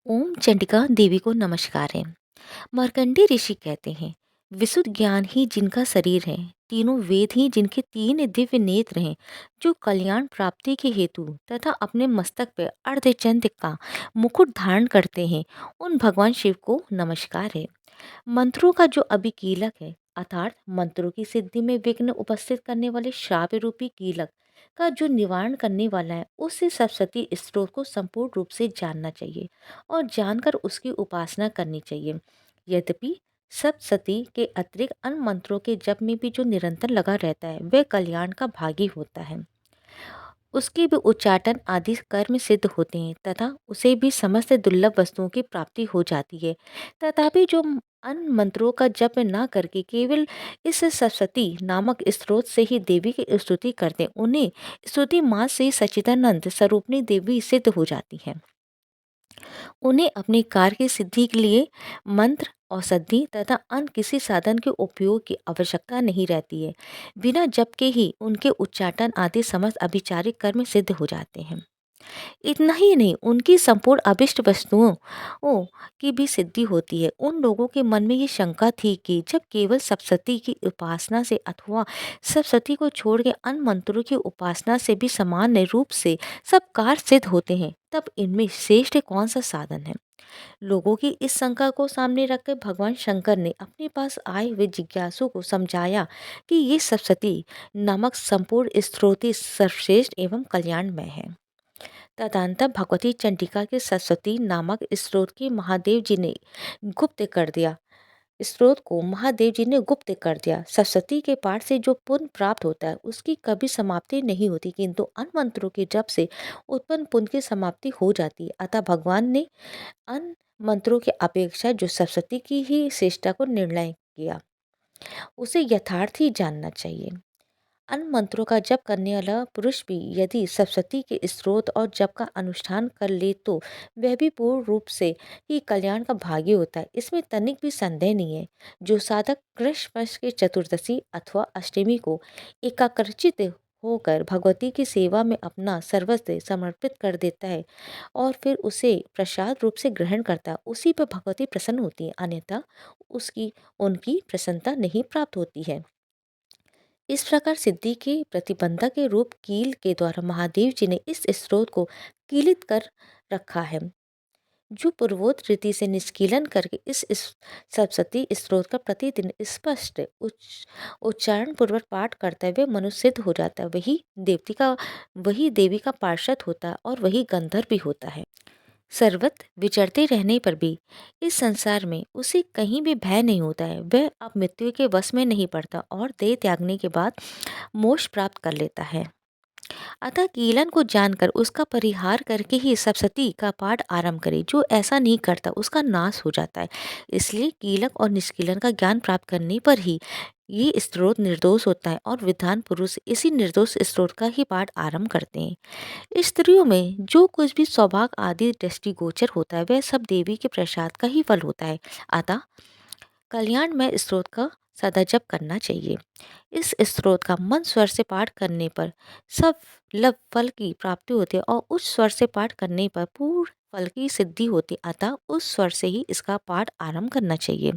ओम चंडिका देवी को नमस्कार है। मार्कंडेय ऋषि कहते हैं, विशुद्ध ज्ञान ही जिनका शरीर है, तीनों वेद ही जिनके तीन दिव्य नेत्र हैं, जो कल्याण प्राप्ति के हेतु तथा अपने मस्तक पर अर्धचंद्र का मुकुट धारण करते हैं, उन भगवान शिव को नमस्कार है। मंत्रों का जो अभी कीलक है, अर्थात मंत्रों की सिद्धि में विघ्न उपस्थित करने वाले श्राप रूपी कीलक का जो निवारण करने वाला है, उससे सरस्वती स्त्रोत को संपूर्ण रूप से जानना चाहिए और जानकर उसकी उपासना करनी चाहिए। यद्यपि सप्तशती के अतिरिक्त अन्य मंत्रों के जप में भी जो निरंतर लगा रहता है, वह कल्याण का भागी होता है। उसके भी उच्चाटन आदि कर्म सिद्ध होते हैं तथा उसे भी समस्त दुर्लभ वस्तुओं की प्राप्ति हो जाती है। तथापि जो अन्य मंत्रों का जप न करके केवल इस सरस्वती नामक स्रोत से ही देवी की स्तुति करते हैं, उन्हें स्तुति माँ से सच्चिदानंद स्वरूपनी देवी सिद्ध हो जाती है। उन्हें अपने कार्य की सिद्धि के लिए मंत्र, औषधि तथा अन्य किसी साधन के उपयोग की आवश्यकता नहीं रहती है। बिना जप के ही उनके उच्चाटन आदि समस्त अभिचारिक कर्म सिद्ध हो जाते हैं। इतना ही नहीं, उनकी संपूर्ण अभिष्ट वस्तुओं ओ की भी सिद्धि होती है। उन लोगों के मन में ये शंका थी कि जब केवल सप्तशती की उपासना से अथवा सप्तशती को छोड़ के अन्य मंत्रों की उपासना से भी सामान्य रूप से सब कार्य सिद्ध होते हैं, तब इनमें श्रेष्ठ कौन सा साधन है। लोगों की इस शंका को सामने रखकर भगवान शंकर ने अपने पास आए हुए जिज्ञासु को समझाया कि ये सप्तशती नामक संपूर्ण स्त्रोत सर्वश्रेष्ठ एवं कल्याणमय है। तदनंतर भगवती चंडिका के सरस्वती नामक स्रोत की महादेव जी ने गुप्त कर दिया। स्रोत को महादेव जी ने गुप्त कर दिया। सरस्वती के पाठ से जो पुण्य प्राप्त होता है, उसकी कभी समाप्ति नहीं होती, किंतु अन्य मंत्रों के जप से उत्पन्न पुण्य की समाप्ति हो जाती है। अतः भगवान ने अन्य मंत्रों की अपेक्षा जो सरस्वती की ही श्रेष्ठता को निर्णय किया, उसे यथार्थ ही जानना चाहिए। अन्य मंत्रों का जप करने वाला पुरुष भी यदि सरस्वती के स्रोत और जप का अनुष्ठान कर ले, तो वह भी पूर्ण रूप से ही कल्याण का भागी होता है। इसमें तनिक भी संदेह नहीं है। जो साधक कृष्ण पक्ष के चतुर्दशी अथवा अष्टमी को एकाग्रचित होकर भगवती की सेवा में अपना सर्वस्व समर्पित कर देता है और फिर उसे प्रसाद रूप से ग्रहण करता है, उसी पर भगवती प्रसन्न होती है, अन्यथा उसकी उनकी प्रसन्नता नहीं प्राप्त होती है। इस प्रकार सिद्धि के प्रतिबंधक के रूप कील के द्वारा महादेव जी ने इस स्रोत को कीलित कर रखा है। जो पूर्वोक्त रीति से निष्कीलन करके इस सरस्वती स्रोत का प्रतिदिन स्पष्ट उच्चारण पूर्वक पाठ करता है, वे मनुष्य सिद्ध हो जाता है। वही देवी का पार्षद होता है और वही गंधर्व भी होता है। सर्वत्र विचरते रहने पर भी इस संसार में उसे कहीं भी भय नहीं होता है। वह अब मृत्यु के वश में नहीं पड़ता और देह त्यागने के बाद मोक्ष प्राप्त कर लेता है। अतः कीलन को जानकर उसका परिहार करके ही सप्तशती का पाठ आरंभ करे। जो ऐसा नहीं करता, उसका नाश हो जाता है। इसलिए कीलक और निष्कीलन का ज्ञान प्राप्त करने पर ही ये स्त्रोत निर्दोष होता है और विद्वान पुरुष इसी निर्दोष स्त्रोत का ही पाठ आरंभ करते हैं। स्त्रियों में जो कुछ भी सौभाग्य आदि दृष्टिगोचर होता है, वह सब देवी के प्रसाद का ही फल होता है। अतः कल्याण में स्त्रोत का सदा जप करना चाहिए। इस स्त्रोत का मन स्वर से पाठ करने पर सब लव फल की प्राप्ति होती है और उस स्वर से पाठ करने पर पूर्ण फल की सिद्धि होती है। अतः उस स्वर से ही इसका पाठ आरंभ करना चाहिए।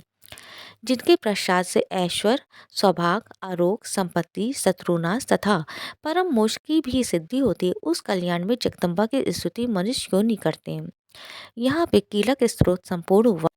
जिनके प्रसाद से ऐश्वर्य, सौभाग्य, आरोग्य, संपत्ति, शत्रुनाश तथा परम मोक्ष की भी सिद्धि होती है, उस कल्याण में जगदम्बा की स्तुति मनुष्य क्यों नहीं करते हैं। यहाँ पे कीलक स्त्रोत संपूर्ण हुआ।